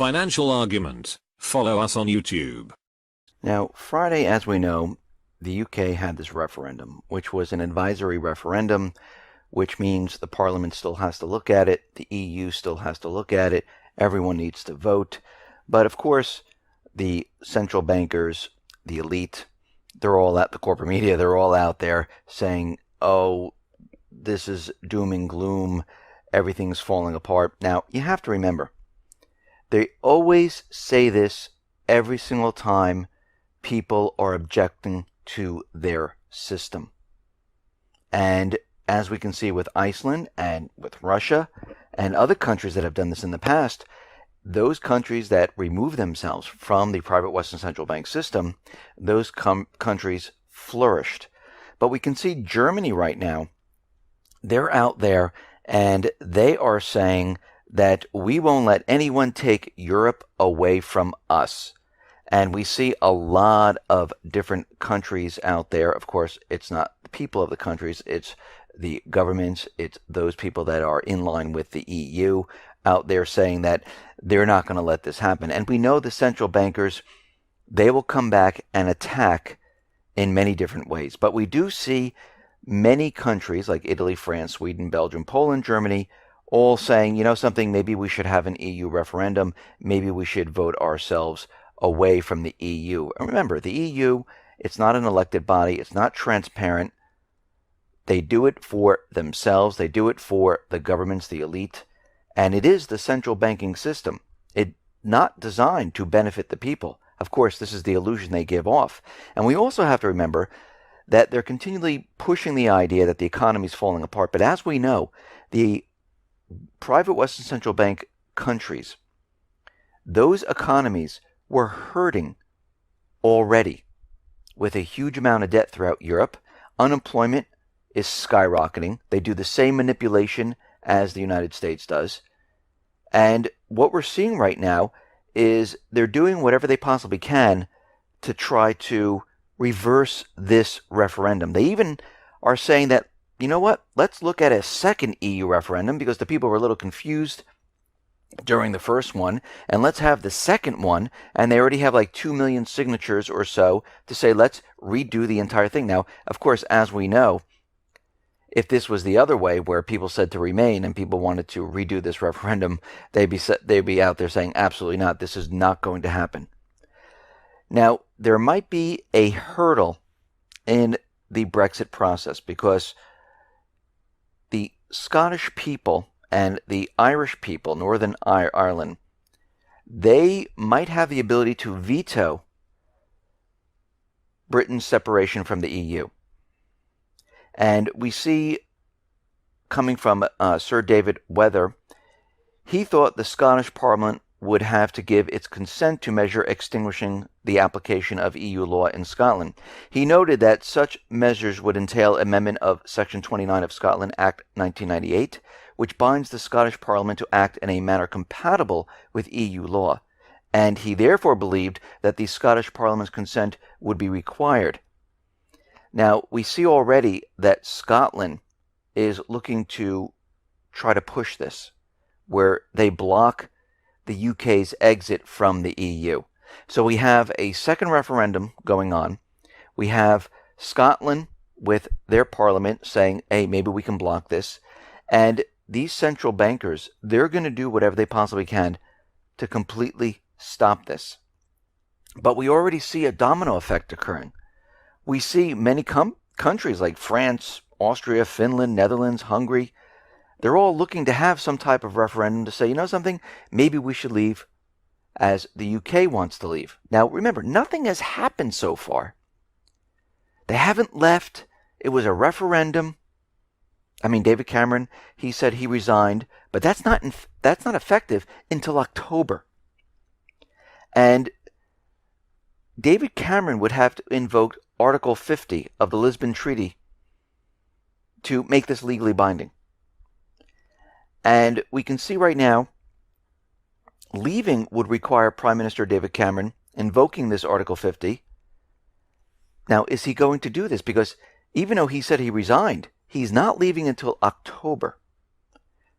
Financial Argument. Follow us on YouTube. Now, Friday, as we know, the UK had this referendum, which was an advisory referendum, which means the Parliament still has to look at it, the EU still has to look at it, everyone needs to vote. But of course, the central bankers, the elite, they're all at the corporate media, they're all out there saying, oh, this is doom and gloom, everything's falling apart. Now, you have to remember, they always say this every single time people are objecting to their system. And as we can see with Iceland and with Russia and other countries that have done this in the past, those countries that remove themselves from the private Western central bank system, those countries flourished. But we can see Germany right now, they're out there and they are saying that we won't let anyone take Europe away from us. And we see a lot of different countries out there. Of course, it's not the people of the countries, it's the governments, it's those people that are in line with the EU out there saying that they're not going to let this happen. And we know the central bankers, they will come back and attack in many different ways. But we do see many countries like Italy, France, Sweden, Belgium, Poland, Germany, all saying, you know something, maybe we should have an EU referendum, maybe we should vote ourselves away from the EU. And remember, the EU, it's not an elected body, it's not transparent. They do it for themselves, they do it for the governments, the elite, and it is the central banking system. It's not designed to benefit the people. Of course, this is the illusion they give off. And we also have to remember that they're continually pushing the idea that the economy is falling apart. But as we know, the private Western central bank countries, those economies were hurting already with a huge amount of debt throughout Europe. Unemployment is skyrocketing. They do the same manipulation as the United States does. And what we're seeing right now is they're doing whatever they possibly can to try to reverse this referendum. They even are saying that, you know what, let's look at a second EU referendum because the people were a little confused during the first one, and let's have the second one, and they already have like 2 million signatures or so to say let's redo the entire thing. Now, of course, as we know, if this was the other way where people said to remain and people wanted to redo this referendum, they'd be out there saying absolutely not, this is not going to happen. Now, there might be a hurdle in the Brexit process because the Scottish people and the Irish people, Northern Ireland, they might have the ability to veto Britain's separation from the EU. And we see, coming from Sir David Weather, he thought the Scottish Parliament would have to give its consent to measure extinguishing the application of EU law in Scotland. He noted that such measures would entail amendment of Section 29 of Scotland Act 1998, which binds the Scottish Parliament to act in a manner compatible with EU law, and he therefore believed that the Scottish Parliament's consent would be required. Now, we see already that Scotland is looking to try to push this, where they block the UK's exit from the EU. So we have a second referendum going on. We have Scotland with their parliament saying, hey, maybe we can block this. And these central bankers, they're going to do whatever they possibly can to completely stop this. But we already see a domino effect occurring. We see many countries like France, Austria, Finland, Netherlands, Hungary, they're all looking to have some type of referendum to say, you know something, maybe we should leave as the UK wants to leave. Now, remember, nothing has happened so far. They haven't left. It was a referendum. I mean, David Cameron, he said he resigned, but that's not effective until October. And David Cameron would have to invoke Article 50 of the Lisbon Treaty to make this legally binding. And we can see right now, leaving would require Prime Minister David Cameron invoking this Article 50. Now, is he going to do this? Because even though he said he resigned, he's not leaving until October.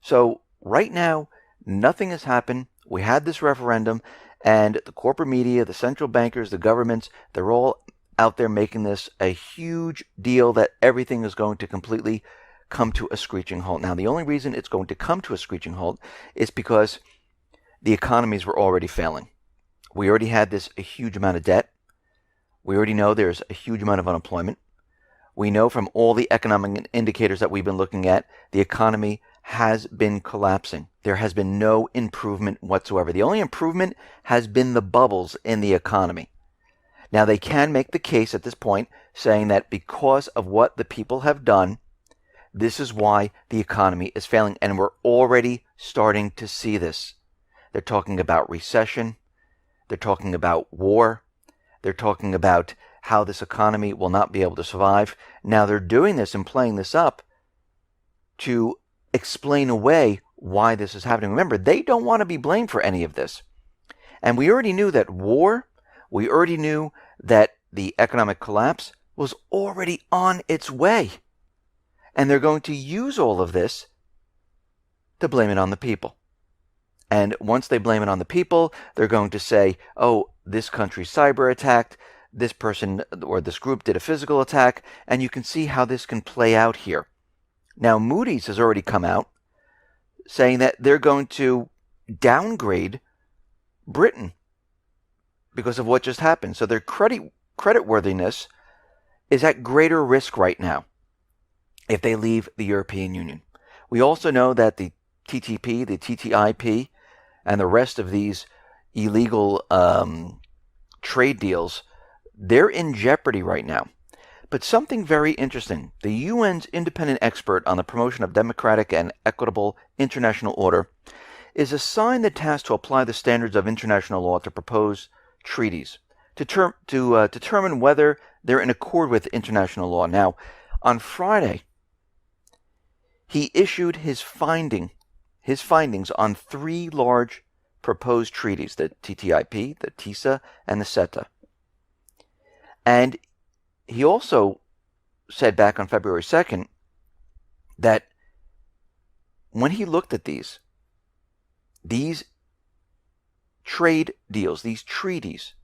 So right now, nothing has happened. we had this referendum, and the corporate media, the central bankers, the governments, they're all out there making this a huge deal that everything is going to completely come to a screeching halt. Now, the only reason it's going to come to a screeching halt is because the economies were already failing. We already had a huge amount of debt. We already know there's a huge amount of unemployment. We know from all the economic indicators that we've been looking at, the economy has been collapsing. There has been no improvement whatsoever. The only improvement has been the bubbles in the economy. Now, they can make the case at this point saying that because of what the people have done, this is why the economy is failing. And we're already starting to see this. They're talking about recession. They're talking about war. They're talking about how this economy will not be able to survive. Now, they're doing this and playing this up to explain away why this is happening. Remember, they don't want to be blamed for any of this. And we already knew that war, we already knew that the economic collapse was already on its way. And they're going to use all of this to blame it on the people. And once they blame it on the people, they're going to say, oh, this country cyber attacked, this person or this group did a physical attack, and you can see how this can play out here. Now, Moody's has already come out saying that they're going to downgrade Britain because of what just happened. So their creditworthiness is at greater risk right now if they leave the European Union. We also know that the TTP, the TTIP, and the rest of these illegal trade deals, they're in jeopardy right now. But something very interesting. The UN's independent expert on the promotion of democratic and equitable international order is assigned the task to apply the standards of international law to propose treaties, to determine whether they're in accord with international law. Now, on Friday, he issued his findings on 3 large proposed treaties, the TTIP, the TISA, and the CETA. And he also said back on February 2nd that when he looked at these trade deals, these treaties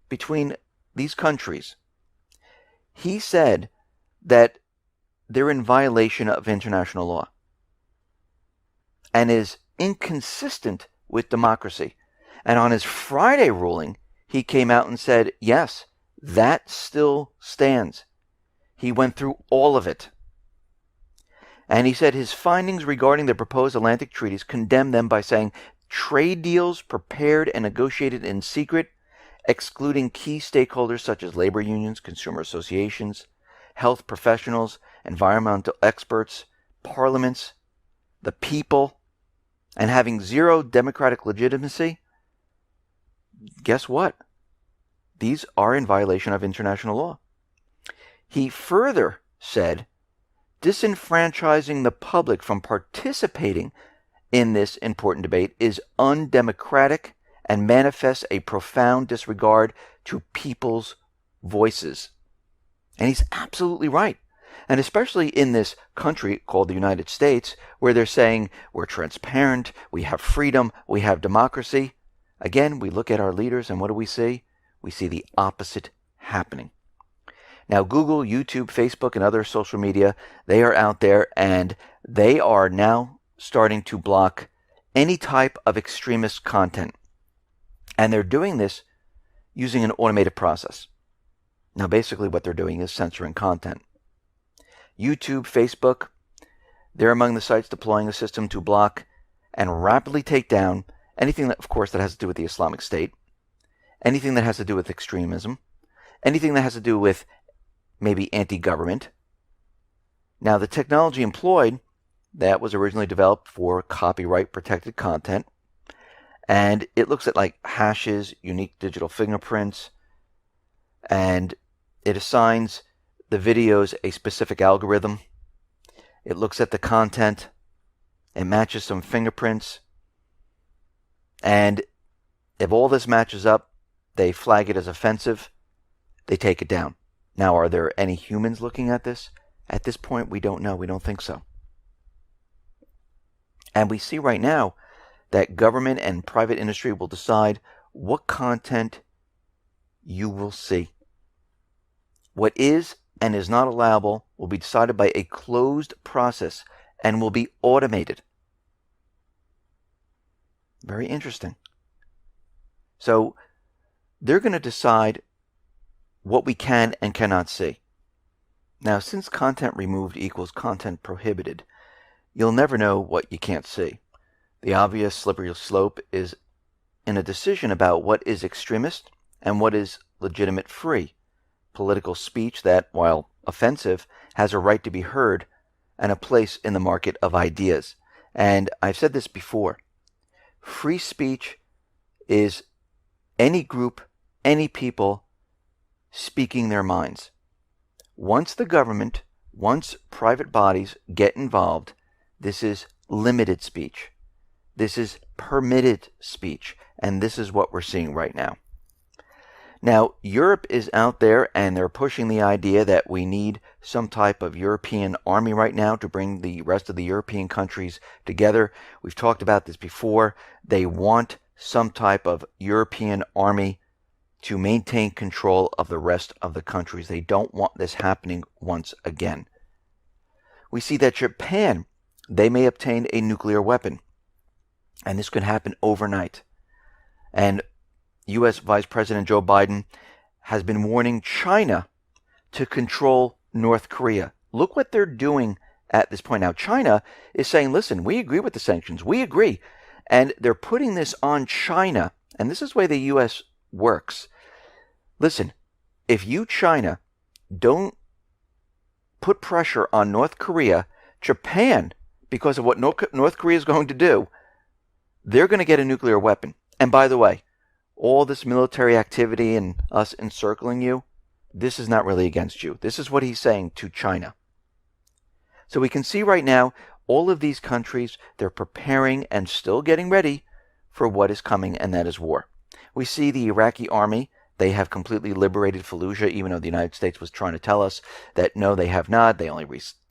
between these countries, he said that they're in violation of international law and is inconsistent with democracy. And on his Friday ruling, he came out and said, yes, that still stands. He went through all of it. And he said his findings regarding the proposed Atlantic treaties condemn them by saying trade deals prepared and negotiated in secret, excluding key stakeholders such as labor unions, consumer associations, health professionals, environmental experts, parliaments, the people, and having zero democratic legitimacy, guess what? These are in violation of international law. He further said, disenfranchising the public from participating in this important debate is undemocratic and manifests a profound disregard to people's voices. And he's absolutely right. And especially in this country called the United States, where they're saying we're transparent, we have freedom, we have democracy. Again, we look at our leaders and what do we see? We see the opposite happening. Now, Google, YouTube, Facebook, and other social media, they are out there and they are now starting to block any type of extremist content. And they're doing this using an automated process. Now, basically what they're doing is censoring content. YouTube, Facebook, they're among the sites deploying a system to block and rapidly take down anything that, of course, that has to do with the Islamic State, anything that has to do with extremism, anything that has to do with maybe anti-government. Now, the technology employed, that was originally developed for copyright-protected content, and it looks at like hashes, unique digital fingerprints, and it assigns the videos a specific algorithm. It looks at the content, it matches some fingerprints, and if all this matches up, they flag it as offensive, they take it down. Now, are there any humans looking at this? At this point, we don't know. We don't think so. And we see right now that government and private industry will decide what content you will see. What is and is not allowable will be decided by a closed process and will be automated. Very interesting. So they're going to decide what we can and cannot see. Now, since content removed equals content prohibited, you'll never know what you can't see. The obvious slippery slope is in a decision about what is extremist and what is legitimate free. Political speech that, while offensive, has a right to be heard and a place in the market of ideas. And I've said this before. Free speech is any group, any people speaking their minds. Once the government, once private bodies get involved, this is limited speech. This is permitted speech. And this is what we're seeing right now. Now, Europe is out there and they're pushing the idea that we need some type of European army right now to bring the rest of the European countries together. We've talked about this before. They want some type of European army to maintain control of the rest of the countries. They don't want this happening once again. We see that Japan, they may obtain a nuclear weapon. And this could happen overnight. And U.S. Vice President Joe Biden has been warning China to control North Korea. Look what they're doing at this point. Now, China is saying, listen, we agree with the sanctions. We agree. And they're putting this on China. And this is the way the U.S. works. Listen, if you, China, don't put pressure on North Korea, Japan, because of what North Korea is going to do, they're going to get a nuclear weapon. And by the way, all this military activity and us encircling you, this is not really against you. This is what he's saying to China. So we can see right now, all of these countries, they're preparing and still getting ready for what is coming, and that is war. We see the Iraqi army, they have completely liberated Fallujah, even though the United States was trying to tell us that no, they have not. They only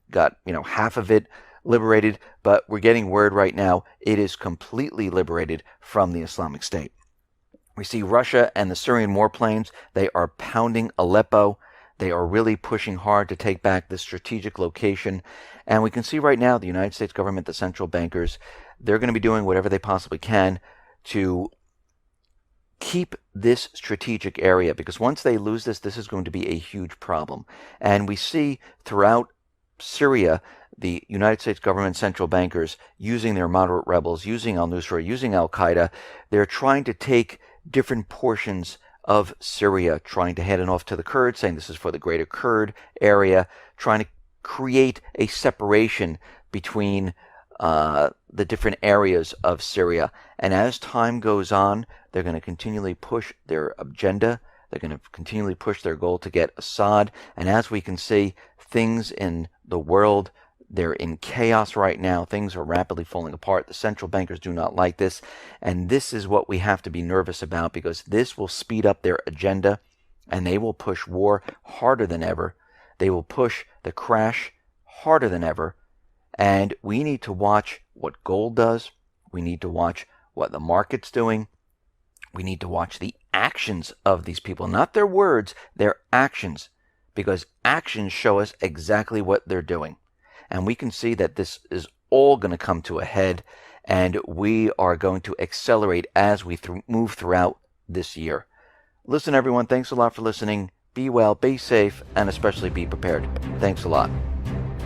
got, half of it liberated, but we're getting word right now it is completely liberated from the Islamic State. We see Russia and the Syrian warplanes. They are pounding Aleppo. They are really pushing hard to take back this strategic location. And we can see right now the United States government, the central bankers, they're going to be doing whatever they possibly can to keep this strategic area. Because once they lose this, this is going to be a huge problem. And we see throughout Syria, the United States government central bankers using their moderate rebels, using al-Nusra, using al-Qaeda. They're trying to take different portions of Syria, trying to hand it off to the Kurds, saying this is for the greater Kurd area, trying to create a separation between the different areas of Syria. And as time goes on, they're going to continually push their agenda. They're going to continually push their goal to get Assad. And as we can see, things in the world, they're in chaos right now. Things are rapidly falling apart. The central bankers do not like this. And this is what we have to be nervous about, because this will speed up their agenda and they will push war harder than ever. They will push the crash harder than ever. And we need to watch what gold does. We need to watch what the market's doing. We need to watch the actions of these people, not their words, their actions, because actions show us exactly what they're doing. And we can see that this is all going to come to a head, and we are going to accelerate as we move throughout this year. Listen, everyone, thanks a lot for listening. Be well, be safe, and especially be prepared. Thanks a lot.